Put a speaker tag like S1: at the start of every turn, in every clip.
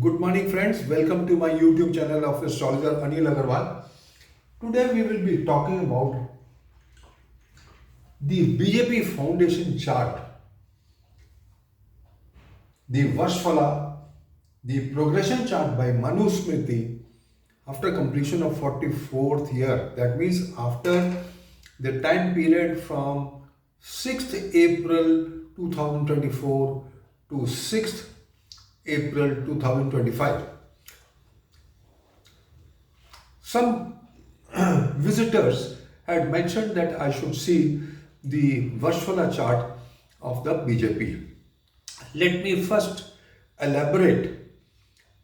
S1: Good morning, friends. Welcome to my YouTube channel of Astrologer Anil Aggarwala. Today we will be talking about the BJP Foundation chart, the Varshphala, the progression chart by Manu Smriti after completion of 44th year. That means after the time period from 6th April 2024 to 6th April 2025. Some visitors had mentioned that I should see the Varshphala chart of the BJP. Let me first elaborate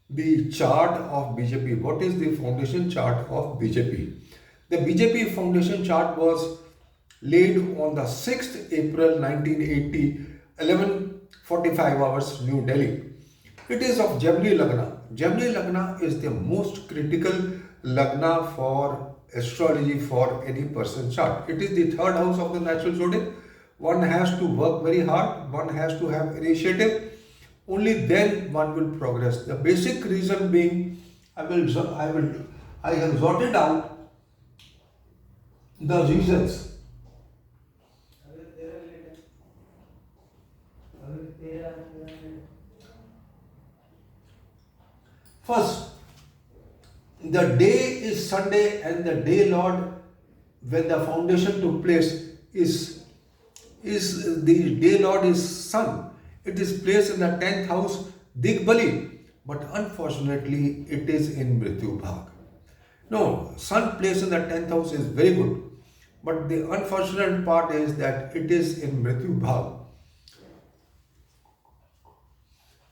S1: the chart of BJP. What is the foundation chart of BJP? The BJP foundation chart was laid on the 6th April 1980, 11:45 hours, New Delhi. It is of Gemini Lagna. Gemini Lagna is the most critical Lagna for astrology for any person's chart. It is the third house of the natural zodiac. One has to work very hard, one has to have initiative. Only then one will progress. The basic reason being, I have sorted out the reasons. First, the day is Sunday and the day Lord when the foundation took place is the day Lord is Sun. It is placed in the 10th house Digbali, but unfortunately it is in Mrityu Bhag. No, Sun placed in the 10th house is very good, but the unfortunate part is that it is in Mrityu Bhag.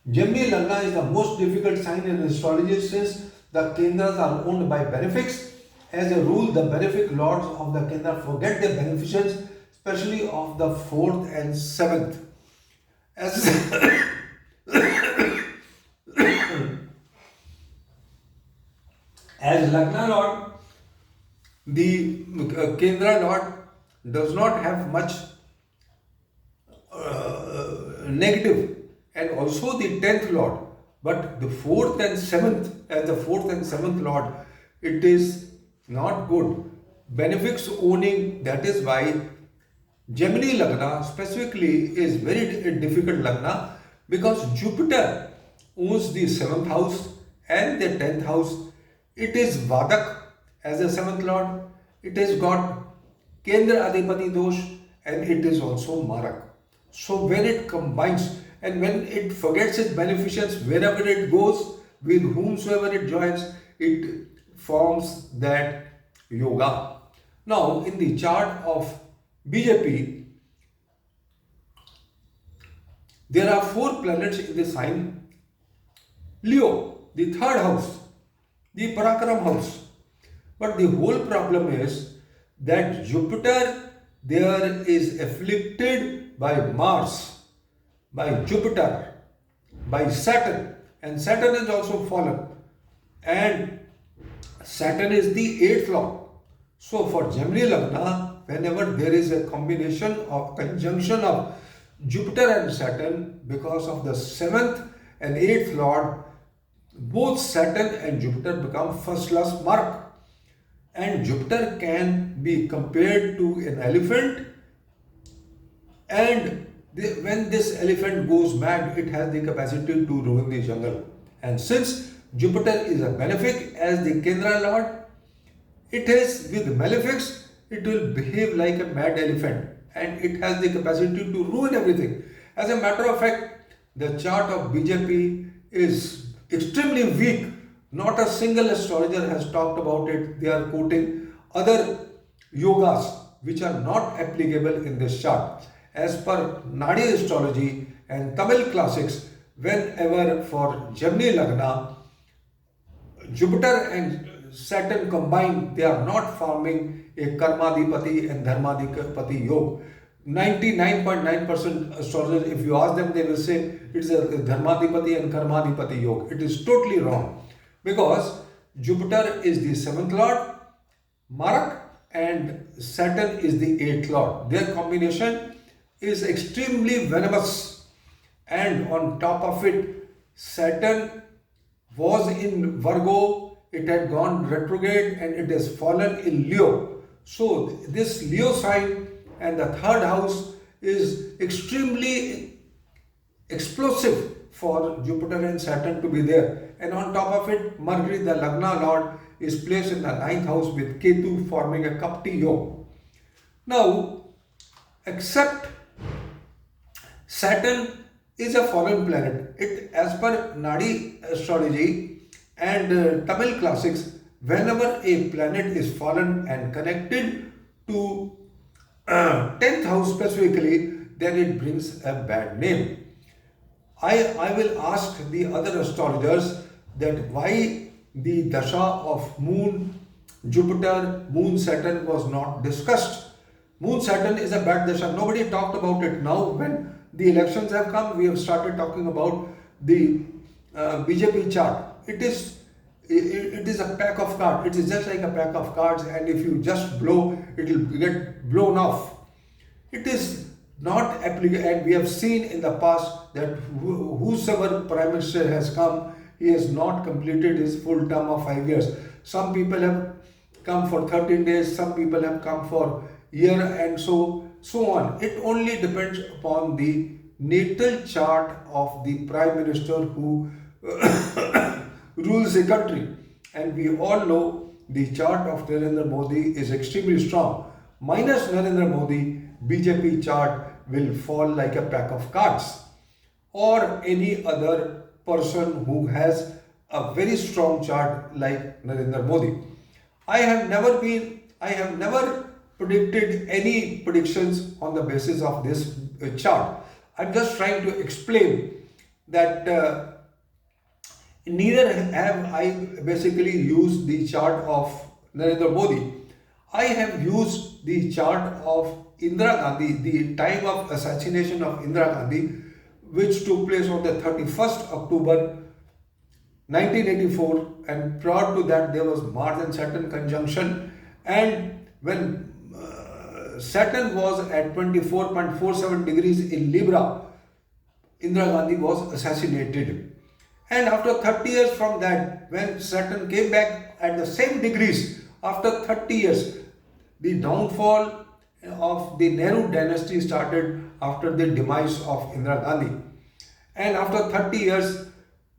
S1: Gemini Lagna is the most difficult sign in astrology since the Kendras are owned by benefics. As a rule, the benefic lords of the Kendra forget their beneficence, especially of the 4th and 7th. As, as Lagna Lord, the Kendra Lord does not have much negative, and also the 10th Lord, but the 4th and 7th, as the 4th and 7th Lord, it is not good. Benefics owning, that is why Gemini Lagna specifically is very difficult Lagna, because Jupiter owns the 7th house and the 10th house. It is Vadak as the 7th Lord. It has got Kendra Adipati Dosh and it is also Marak. So when it combines and when it forgets its beneficence, wherever it goes, with whomsoever it joins, it forms that yoga. Now, in the chart of BJP, there are 4 planets in the sign Leo, the 3rd house, the Parakaram house. But the whole problem is that Jupiter there is afflicted by Mars, by Jupiter, by Saturn, and Saturn is also fallen, and Saturn is the 8th lord. So for Gemini Lagna, whenever there is a combination of conjunction of Jupiter and Saturn, because of the 7th and 8th lord, both Saturn and Jupiter become first class mark. And Jupiter can be compared to an elephant, and when this elephant goes mad, it has the capacity to ruin the jungle. And since Jupiter is a malefic as the Kendra Lord, it is with malefics, it will behave like a mad elephant and it has the capacity to ruin everything. As a matter of fact, the chart of BJP is extremely weak. Not a single astrologer has talked about it. They are quoting other yogas which are not applicable in this chart. As per Nadi astrology and Tamil classics, whenever for Gemini Lagna, Jupiter and Saturn combined, they are not forming a Karmadipati and Dharmadipati yoga. 99.9% astrologers, if you ask them, they will say it is a Dharmadipati and Karmadipati yoga. It is totally wrong, because Jupiter is the 7th lord, Marak, and Saturn is the 8th lord. Their combination is extremely venomous, and on top of it, Saturn was in Virgo, it had gone retrograde and it has fallen in Leo. So this Leo sign and the third house is extremely explosive for Jupiter and Saturn to be there. And on top of it, Mercury, the Lagna Lord, is placed in the ninth house with Ketu forming a Kapti Yoga. Now, except Saturn is a fallen planet. It, as per Nadi astrology and Tamil classics, whenever a planet is fallen and connected to 10th house specifically, then it brings a bad name. I will ask the other astrologers that why the dasha of Moon, Jupiter, Moon, Saturn was not discussed. Moon, Saturn is a bad dasha. Nobody talked about it. Now when the elections have come, we have started talking about the BJP chart. It is a pack of cards. It is just like a pack of cards, and if you just blow, it will get blown off. It is not applicable, and we have seen in the past that whosoever Prime Minister has come, he has not completed his full term of 5 years. Some people have come for 13 days, some people have come for year, and so on. It only depends upon the natal chart of the Prime Minister who rules the country. And we all know the chart of Narendra Modi is extremely strong. Minus Narendra Modi, BJP chart will fall like a pack of cards, or any other person who has a very strong chart like Narendra Modi. I have never predicted any predictions on the basis of this chart. I'm just trying to explain that neither have I basically used the chart of Narendra Modi. I have used the chart of Indira Gandhi, the time of assassination of Indira Gandhi, which took place on the 31st October 1984, and prior to that there was Mars and Saturn conjunction, and when Saturn was at 24.47 degrees in Libra, Indira Gandhi was assassinated. And after 30 years from that, when Saturn came back at the same degrees, after 30 years, the downfall of the Nehru dynasty started after the demise of Indira Gandhi. And after 30 years,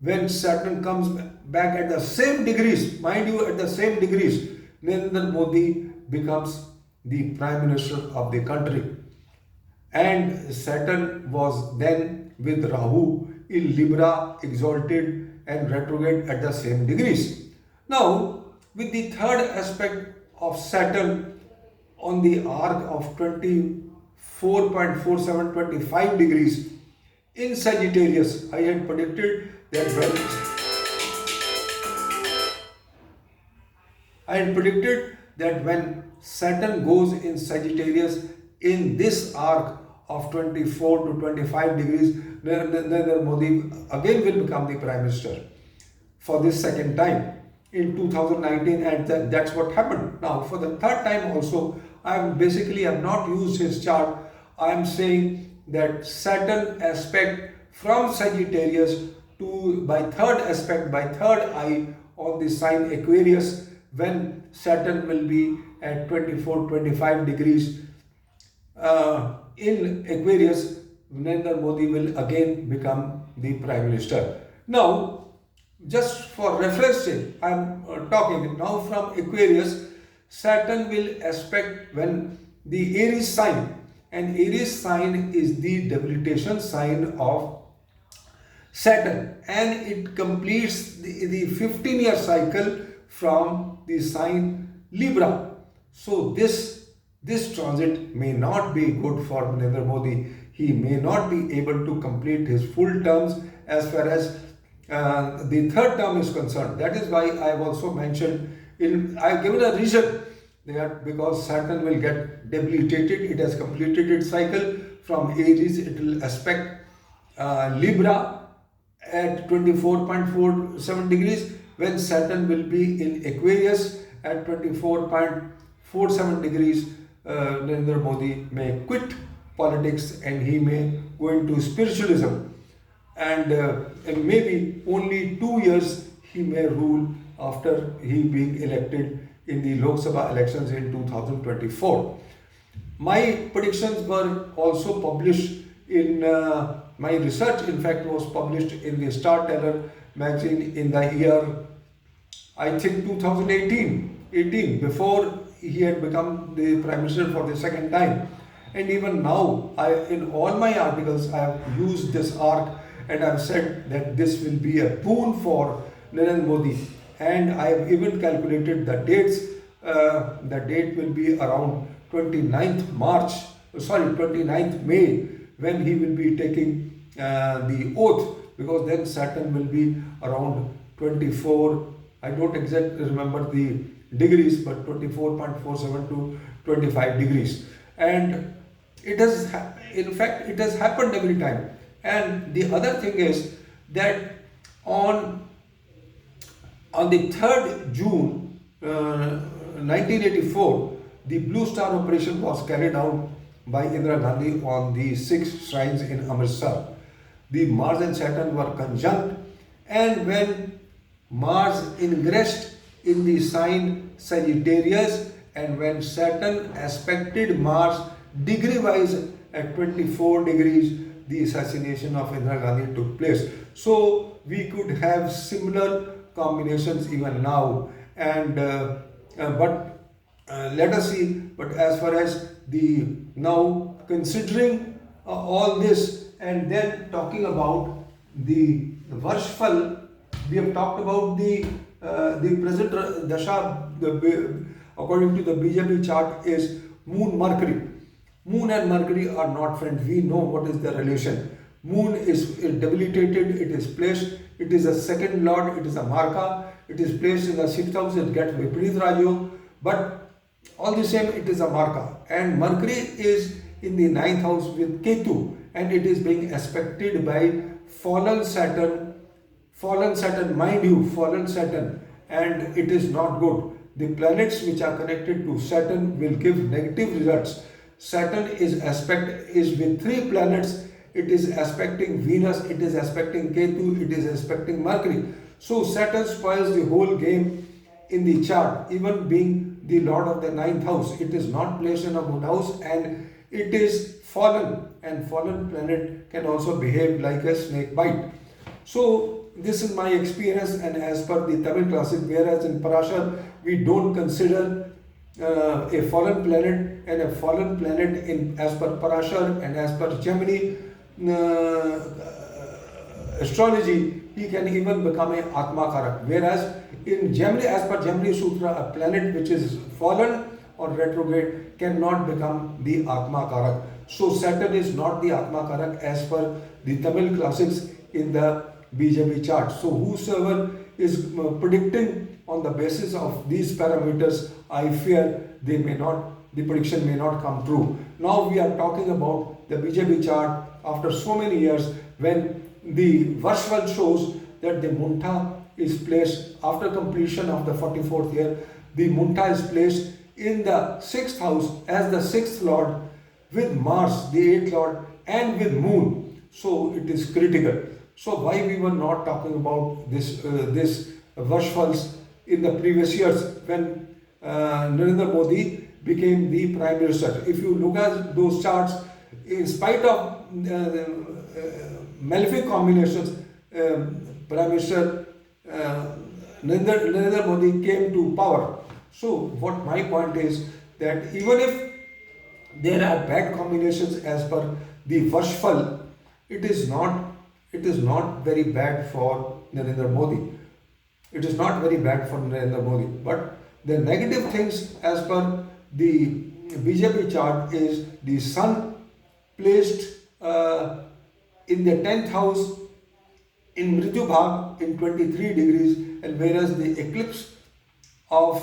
S1: when Saturn comes back at the same degrees, mind you, at the same degrees, Narendra Modi becomes the Prime Minister of the country. And Saturn was then with Rahu in Libra, exalted and retrograde at the same degrees. Now, with the third aspect of Saturn on the arc of 24.4725 degrees in Sagittarius, I had predicted that when Saturn goes in Sagittarius in this arc of 24 to 25 degrees, Narendra Modi again will become the Prime Minister for this second time in 2019, and that's what happened. Now, for the third time also, I have not used his chart. I am saying that Saturn aspect from Sagittarius to by third eye on the sign Aquarius, when Saturn will be at 24-25 degrees in Aquarius, Narendra Modi will again become the Prime Minister. Now, just for reference sake, I am talking now from Aquarius. Saturn will aspect when the Aries sign, and Aries sign is the debilitation sign of Saturn, and it completes the 15-year cycle from the sign Libra. So this transit may not be good for Narendra Modi. He may not be able to complete his full terms as far as the third term is concerned. That is why I have also mentioned, I have given a reason that because Saturn will get debilitated, it has completed its cycle from Aries, it will aspect Libra at 24.47 degrees, when Saturn will be in Aquarius at 24.47 degrees. Narendra Modi may quit politics and he may go into spiritualism, and maybe only 2 years he may rule after he being elected in the Lok Sabha elections in 2024. My predictions were also published in my research, in fact, was published in the Star Teller magazine in the year, I think, 2018, before he had become the Prime Minister for the second time. And even now, in all my articles, I have used this arc and I have said that this will be a boon for Narendra Modi. And I have even calculated the dates. The date will be around 29th May, when he will be taking the oath, because then Saturn will be around 24, I don't exactly remember the degrees, but 24.47 to 25 degrees. And it has, in fact, it has happened every time. And the other thing is that on the 3rd June 1984, the Blue Star operation was carried out by Indira Gandhi on the 6 shrines in Amritsar. The Mars and Saturn were conjunct, and when Mars ingressed in the sign Sagittarius and when Saturn aspected Mars degree-wise at 24 degrees, the assassination of Indira Gandhi took place. So we could have similar combinations even now, and but let us see. But as far as the now considering all this and then talking about the Varshphala, we have talked about the present dasha. According to the BJP chart, is Moon Mercury. Moon and Mercury are not friends. We know what is the relation. Moon is debilitated. It is placed. It is a second lord. It is a marka. It is placed in the 6th house. It gets Viparit Rajyog. But all the same, it is a marka. And Mercury is in the 9th house with Ketu, and it is being aspected by fallen Saturn. Fallen Saturn, mind you, fallen Saturn, and it is not good. The planets which are connected to Saturn will give negative results. Saturn is with 3 planets. It is aspecting Venus, it is aspecting Ketu, it is aspecting Mercury. So Saturn spoils the whole game in the chart, even being the lord of the 9th house. It is not placed in a good house, and it is fallen, and fallen planet can also behave like a snake bite. So this is my experience, and as per the Tamil classic, whereas in Parashar we don't consider a fallen planet, and a fallen planet in as per Parashar and as per Gemini astrology, he can even become a Atma Karak. Whereas in Gemini, as per Gemini Sutra, a planet which is fallen or retrograde cannot become the Atma Karak. So Saturn is not the Atma Karak as per the Tamil classics in the BJP chart. So whosoever is predicting on the basis of these parameters, I fear the prediction may not come true. Now we are talking about the BJP chart after so many years, when the Varshphala shows that the Munta is placed after completion of the 44th year. The Munta is placed in the 6th house as the 6th lord with Mars, the 8th lord, and with Moon. So it is critical. So why we were not talking about this Varshphalas in the previous years when Narendra Modi became the Prime Minister? If you look at those charts, in spite of malefic combinations, Prime Minister Narendra Modi came to power. So what my point is that even if there are bad combinations as per the Varshphala, it is not very bad for Narendra Modi. It is not very bad for Narendra Modi. But the negative things as per the BJP chart is the Sun placed in the 10th house in Mritu Bhag in 23 degrees, and whereas the eclipse of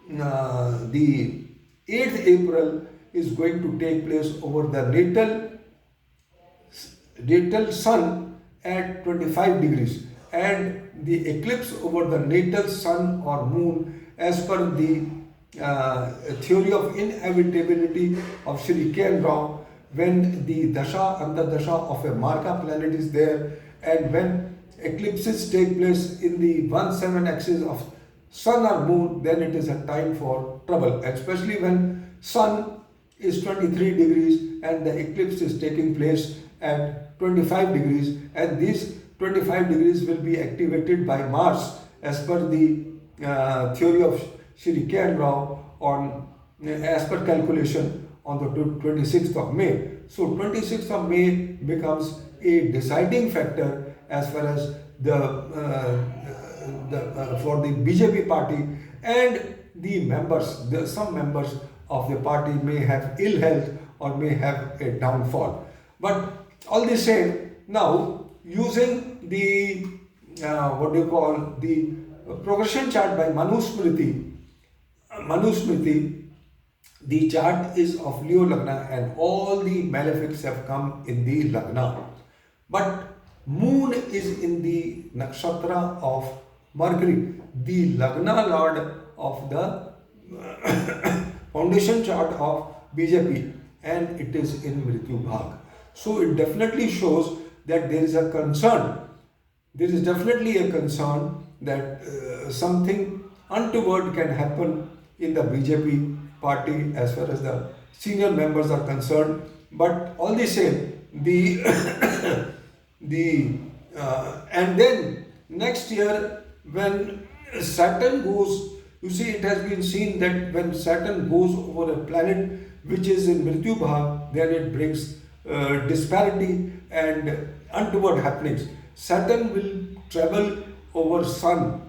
S1: the 8th April is going to take place over the natal Sun at 25 degrees, and the eclipse over the natal Sun or Moon, as per the theory of inevitability of Shri when the dasha, antardasha of a marka planet is there, and when eclipses take place in the 1-7 axis of sun or moon, then it is a time for trouble, especially when sun is 23 degrees and the eclipse is taking place at 25 degrees, and these 25 degrees will be activated by Mars as per the theory of Shri on as per calculation on the 26th of May. So 26th of May becomes a deciding factor as far as for the BJP party, and the members, some members of the party may have ill health or may have a downfall. But all the same, now using the the progression chart by Manu Smriti, the chart is of Leo Lagna and all the malefics have come in the Lagna. But Moon is in the nakshatra of Mercury, the Lagna lord of the foundation chart of BJP, and it is in Mrityu Bhag. So it definitely shows that there is a concern. There is definitely a concern that something untoward can happen in the BJP party as far as the senior members are concerned. But all the same, and then next year when Saturn goes, you see, it has been seen that when Saturn goes over a planet which is in Mrityu Bhag, then it brings disparity and untoward happenings. Saturn will travel over Sun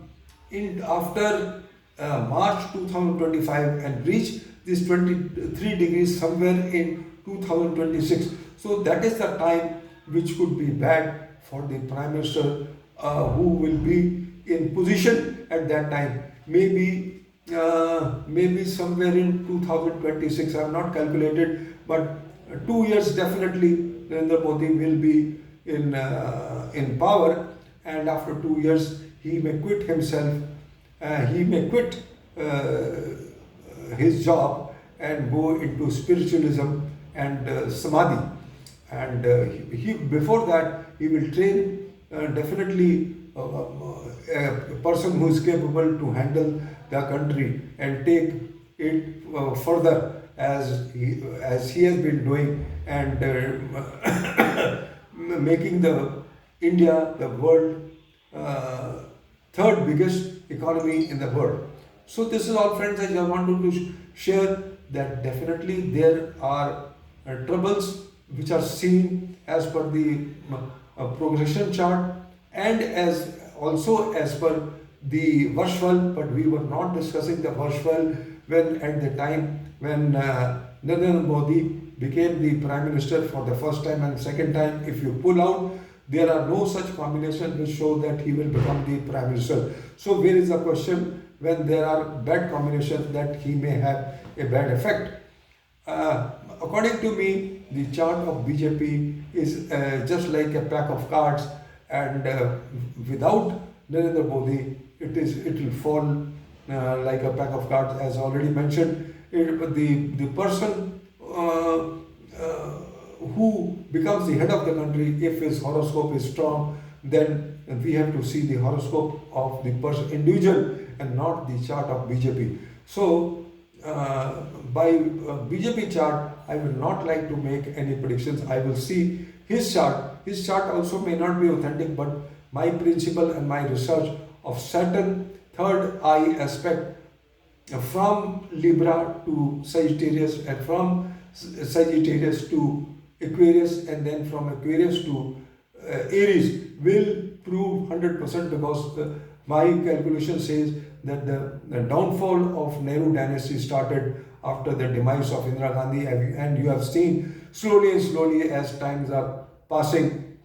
S1: after March 2025 and reach this 23 degrees somewhere in 2026. So that is the time which could be bad for the Prime Minister who will be in position at that time. Maybe somewhere in 2026, I have not calculated, but 2 years definitely Narendra Modi will be in power, and after 2 years he may quit himself, he may quit his job and go into spiritualism and samadhi, and before that he will train definitely a person who is capable to handle the country and take it further as he has been doing, and making the India the world third biggest economy in the world. So this is all, friends, I wanted to share that definitely there are troubles which are seen as per the progression chart and as also as per the Varshphala, but we were not discussing the Varshphala when at the time when Narendra Modi became the Prime Minister for the first time and second time. If you pull out, there are no such combinations which show that he will become the Prime Minister. So where is the question when there are bad combinations that he may have a bad effect? According to me, the chart of BJP is just like a pack of cards, and without Narendra Modi, it will fall like a pack of cards, as already mentioned. The person who becomes the head of the country, if his horoscope is strong, then we have to see the horoscope of the person individual and not the chart of BJP. So by BJP chart, I will not like to make any predictions. I will see his chart. His chart also may not be authentic, but my principle and my research of Saturn third eye aspect from Libra to Sagittarius, and from Sagittarius to Aquarius, and then from Aquarius to Aries will prove 100%, because my calculation says that the downfall of Nehru dynasty started after the demise of Indira Gandhi, and you have seen slowly and slowly as times are passing,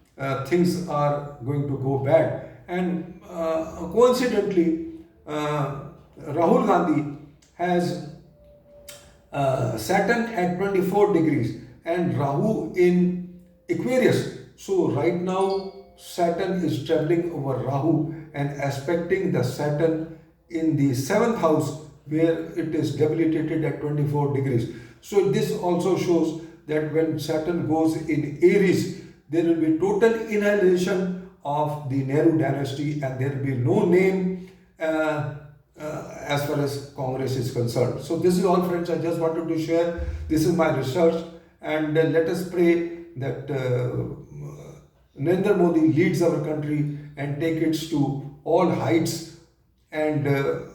S1: things are going to go bad. And coincidentally, Rahul Gandhi has Saturn at 24 degrees and Rahu in Aquarius. So right now Saturn is traveling over Rahu and aspecting the Saturn in the 7th house, where it is debilitated at 24 degrees. So this also shows that when Saturn goes in Aries, there will be total annihilation of the Nehru dynasty, and there will be no name as far as Congress is concerned. So this is all, friends. I just wanted to share. This is my research, and let us pray that Narendra Modi leads our country and take it to all heights, and the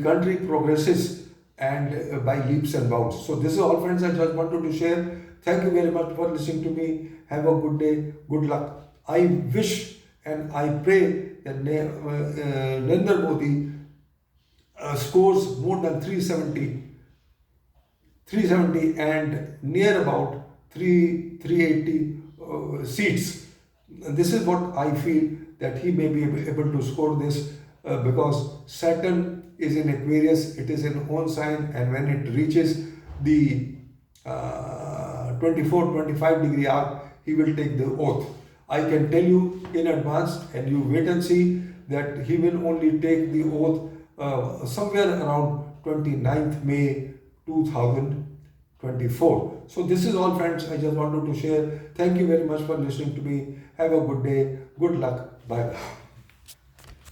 S1: country progresses and by leaps and bounds. So this is all, friends. I just wanted to share. Thank you very much for listening to me. Have a good day. Good luck. I wish and I pray that Narendra Modi scores more than 370 and near about 380 seats. This is what I feel, that he may be able to score this because Saturn is in Aquarius, it is in own sign, and when it reaches the 24-25 degree arc, he will take the oath. I can tell you in advance, and you wait and see, that he will only take the oath somewhere around 29th May 2024. So this is all, friends. I just wanted to share. Thank you very much for listening to me. Have a good day. Good luck. Bye bye.